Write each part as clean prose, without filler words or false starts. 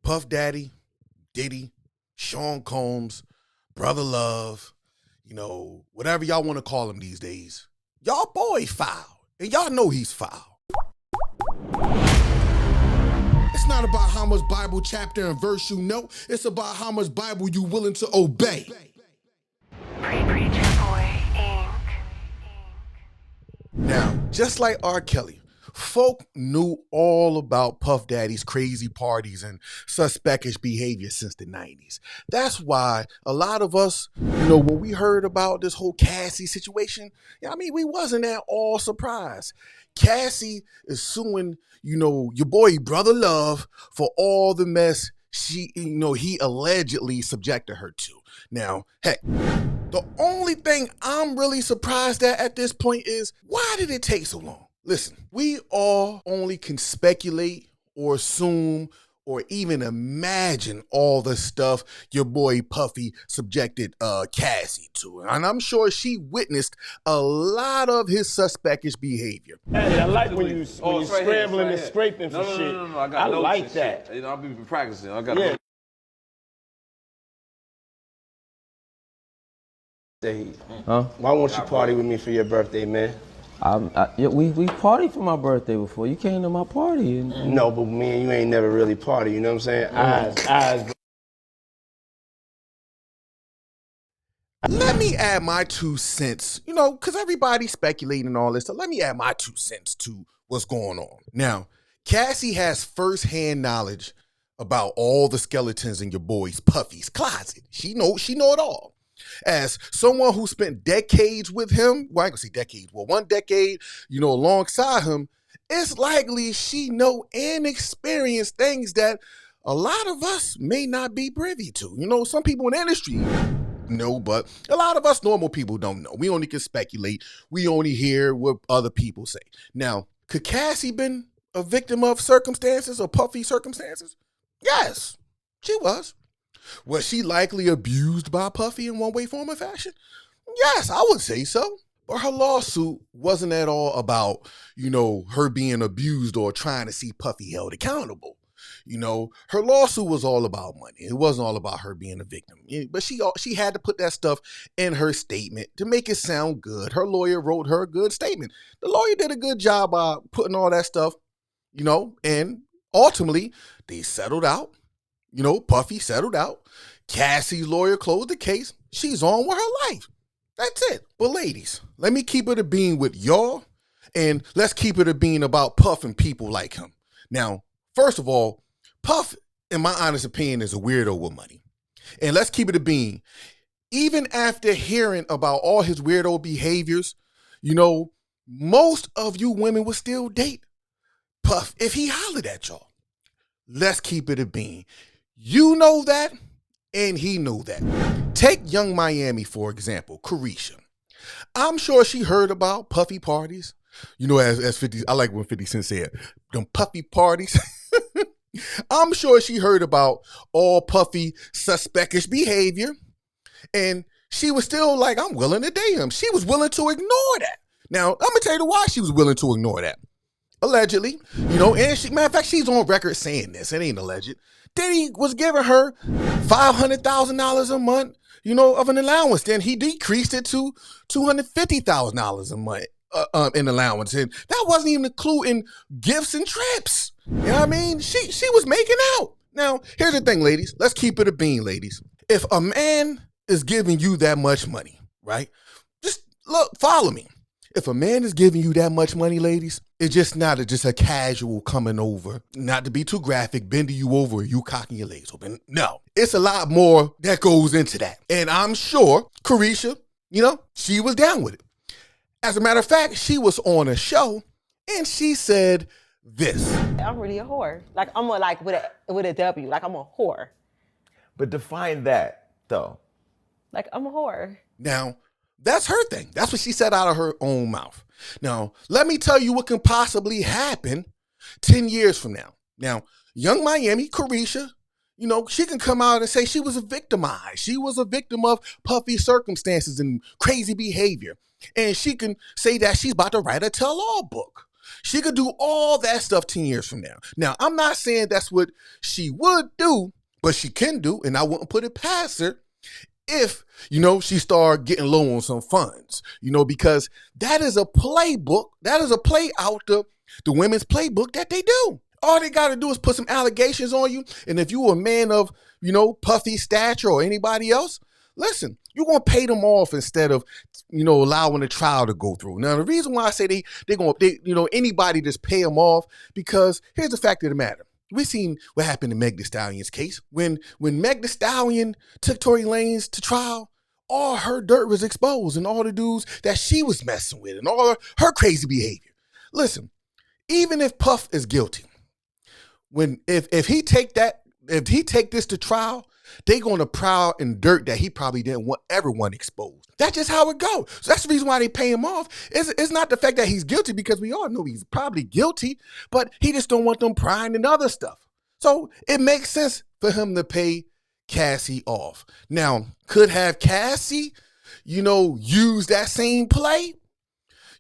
Puff Daddy, Diddy, Sean Combs, Brother Love, whatever y'all want to call him these days. Y'all boy foul, and y'all know he's foul. It's not about how much Bible chapter and verse you know. It's about how much Bible you willing to obey. Pre-Preacher Boy, Inc. Now, just like R. Kelly, folk knew all about Puff Daddy's crazy parties and suspectish behavior since the 90s. That's why a lot of us, when we heard about this whole Cassie situation, we wasn't at all surprised. Cassie is suing, your boy Brother Love for all the mess he allegedly subjected her to. Now, heck, the only thing I'm really surprised at this point is, why did it take so long? Listen, we all only can speculate or assume or even imagine all the stuff your boy Puffy subjected Cassie to. And I'm sure she witnessed a lot of his suspectish behavior. Hey, I like when you scrambling and scraping for shit. No, I got like that. Shit. I'll be practicing. I got Huh? Why won't you party with me for your birthday, man? We partied for my birthday before. You came to my party. No, but me and you ain't never really party, you know what I'm saying? Eyes. Let me add my 2 cents, because everybody's speculating and all this. So let me add my 2 cents to what's going on. Now, Cassie has firsthand knowledge about all the skeletons in your boy's Puffy's closet. She know it all. As someone who spent decades with him, well, I ain't gonna say decades, well, 1 decade, alongside him, it's likely she know and experience things that a lot of us may not be privy to. Some people in the industry know, but a lot of us normal people don't know. We only can speculate. We only hear what other people say. Now, could Cassie been a victim of circumstances or Puffy circumstances? Yes, she was. Was she likely abused by Puffy in one way, form, or fashion? Yes, I would say so. But her lawsuit wasn't at all about, her being abused or trying to see Puffy held accountable. Her lawsuit was all about money. It wasn't all about her being a victim. But she had to put that stuff in her statement to make it sound good. Her lawyer wrote her a good statement. The lawyer did a good job by putting all that stuff, and ultimately they settled out. Puffy settled out. Cassie's lawyer closed the case. She's on with her life. That's it. But ladies, let me keep it a bean with y'all, and let's keep it a bean about Puff and people like him. Now, first of all, Puff, in my honest opinion, is a weirdo with money. And let's keep it a bean. Even after hearing about all his weirdo behaviors, most of you women would still date Puff if he hollered at y'all. Let's keep it a bean. You know that, and he knew that. Take Young Miami, for example, Carisha. I'm sure she heard about Puffy parties. As 50, I like when 50 Cent said, them Puffy parties. I'm sure she heard about all Puffy suspectish behavior, and she was still like, I'm willing to date him. She was willing to ignore that. Now, I'm going to tell you why she was willing to ignore that. Allegedly, and she, matter of fact, she's on record saying this. It ain't alleged. Diddy was giving her $500,000 a month, of an allowance. Then he decreased it to $250,000 a month in allowance. And that wasn't even including gifts and trips. You know what I mean? She was making out. Now, here's the thing, ladies. Let's keep it a bean, ladies. If a man is giving you that much money, right? Just look, follow me. If a man is giving you that much money, ladies, it's just not just a casual coming over, not to be too graphic, bending you over or you cocking your legs open. No, it's a lot more that goes into that. And I'm sure Carisha, she was down with it. As a matter of fact, she was on a show and she said this. I'm really a whore. Like, I'm with a W. Like, I'm a whore. But define that, though. Like, I'm a whore. Now, that's her thing. That's what she said out of her own mouth. Now, let me tell you what can possibly happen 10 years from now. Now, Young Miami, Carisha, she can come out and say she was victimized. She was a victim of Puffy circumstances and crazy behavior. And she can say that she's about to write a tell-all book. She could do all that stuff 10 years from now. Now, I'm not saying that's what she would do, but she can do, and I wouldn't put it past her if, she start getting low on some funds, because that is a playbook. That is a play out the women's playbook that they do. All they got to do is put some allegations on you. And if you a man of, Puffy stature or anybody else, listen, you're going to pay them off instead of, allowing the trial to go through. Now, the reason why I say anybody just pay them off, because here's the fact of the matter. We've seen what happened in Meg Thee Stallion's case. When Meg Thee Stallion took Tory Lanez to trial, all her dirt was exposed and all the dudes that she was messing with and all her crazy behavior. Listen, even if Puff is guilty, if he take this to trial, they gonna prowl in dirt that he probably didn't want everyone exposed. That's just how it goes. So that's the reason why they pay him off. It's not the fact that he's guilty, because we all know he's probably guilty, but he just don't want them prying and other stuff. So it makes sense for him to pay Cassie off. Now, could have Cassie, use that same play,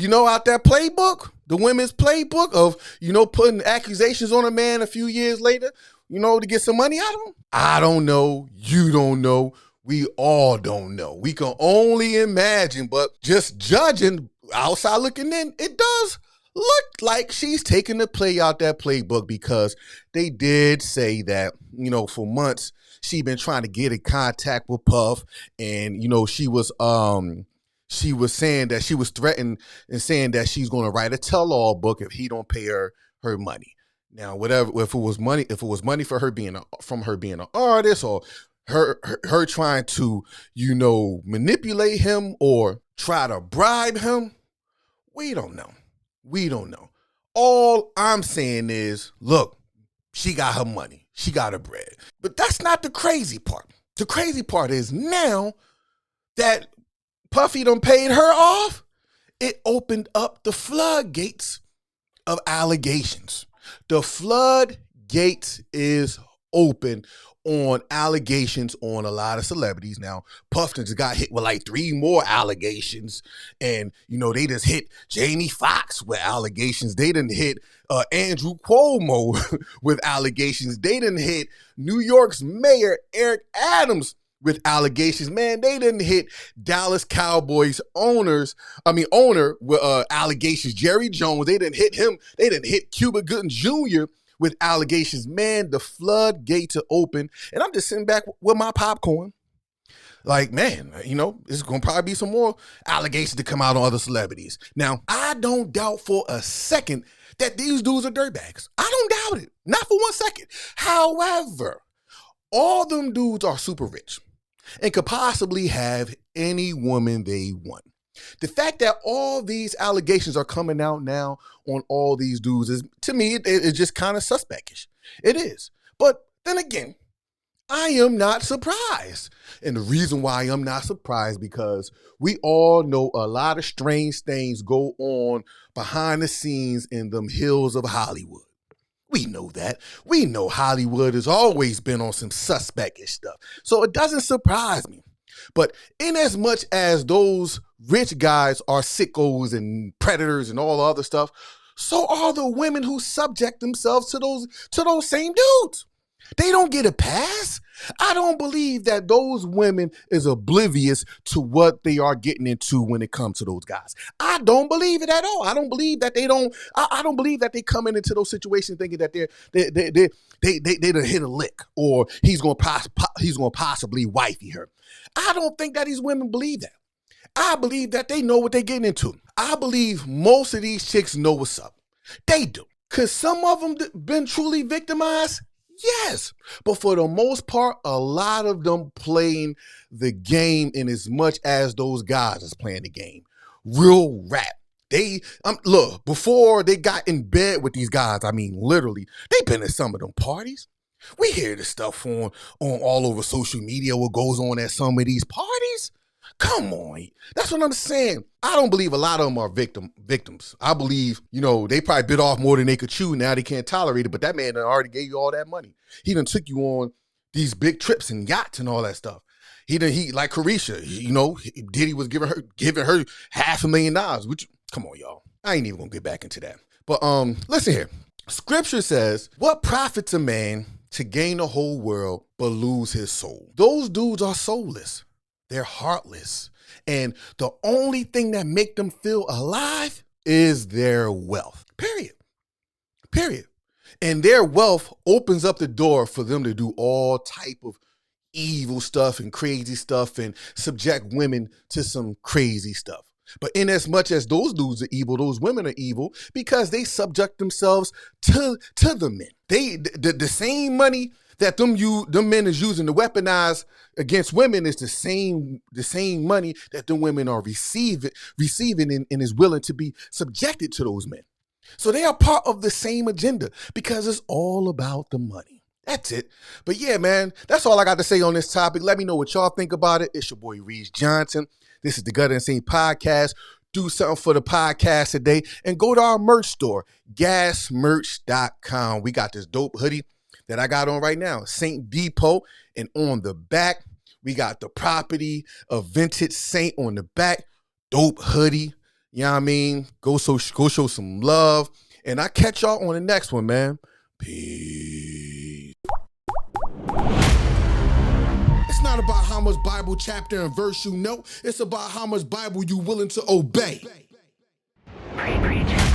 out that playbook, the women's playbook of, putting accusations on a man a few years later, to get some money out of him? I don't know. You don't know. We all don't know. We can only imagine, but just judging outside looking in, it does look like she's taking the play out that playbook, because they did say that, for months she been trying to get in contact with Puff, and, she was saying that she was threatened and saying that she's going to write a tell-all book if he don't pay her money. Now, whatever, if it was money for her being an artist, or her trying to, manipulate him or try to bribe him, we don't know. We don't know. All I'm saying is, look, she got her money. She got her bread. But that's not the crazy part. The crazy part is, now that Puffy done paid her off, it opened up the floodgates of allegations. The floodgates is open on allegations on a lot of celebrities. Now, Puff just got hit with like 3 more allegations, and they just hit Jamie Foxx with allegations. They didn't hit Andrew Cuomo with allegations. They didn't hit New York's mayor Eric Adams with allegations. Man, they didn't hit Dallas Cowboys owner with allegations. Jerry Jones, they didn't hit him. They didn't hit Cuba Gooding Jr. with allegations. Man, the floodgates are open, and I'm just sitting back with my popcorn. Like, man, there's going to probably be some more allegations to come out on other celebrities. Now, I don't doubt for a second that these dudes are dirtbags. I don't doubt it. Not for 1 second. However, all them dudes are super rich and could possibly have any woman they want. The fact that all these allegations are coming out now on all these dudes is, to me, it's just kind of suspectish. It is. But then again, I am not surprised. And the reason why I'm not surprised, because we all know a lot of strange things go on behind the scenes in them hills of Hollywood. We know that. We know Hollywood has always been on some suspectish stuff. So it doesn't surprise me. But in as much as those rich guys are sickos and predators and all the other stuff, so are the women who subject themselves to those same dudes. They don't get a pass. I don't believe that those women is oblivious to what they are getting into when it comes to those guys. I don't believe it at all. I don't believe that they don't. I don't believe that they coming into those situations thinking that they done hit a lick, or he's gonna possibly wifey her. I don't think that these women believe that. I believe that they know what they're getting into. I believe most of these chicks know what's up. They do. Cause some of them been truly victimized. Yes, but for the most part, a lot of them playing the game in as much as those guys is playing the game. Real rap. Look, before they got in bed with these guys, I mean, literally, they been at some of them parties. We hear this stuff on all over social media, what goes on at some of these parties. Come on. That's what I'm saying. I don't believe a lot of them are victims. I believe, they probably bit off more than they could chew. Now they can't tolerate it. But that man done already gave you all that money. He done took you on these big trips and yachts and all that stuff. He like Carisha, Diddy was giving her $500,000, which, come on, y'all. I ain't even gonna get back into that. But listen here. Scripture says, what profits a man to gain the whole world but lose his soul? Those dudes are soulless. They're heartless. And the only thing that make them feel alive is their wealth. Period. And their wealth opens up the door for them to do all type of evil stuff and crazy stuff and subject women to some crazy stuff. But in as much as those dudes are evil, those women are evil because they subject themselves to the men. The same money that them men is using to weaponize against women is the same money that the women are receiving and is willing to be subjected to those men. So they are part of the same agenda because it's all about the money. That's it. But yeah, man, that's all I got to say on this topic. Let me know what y'all think about it. It's your boy, Reese Johnson. This is the Gutta And Saved podcast. Do something for the podcast today and go to our merch store, gasmerch.com. We got this dope hoodie that I got on right now, Saint Depot. And on the back, we got the property of Vintage Saint on the back. Dope hoodie. You know what I mean? Go show some love. And I catch y'all on the next one, man. Peace. It's not about how much Bible chapter and verse you know. It's about how much Bible you willing to obey. Pre-preach.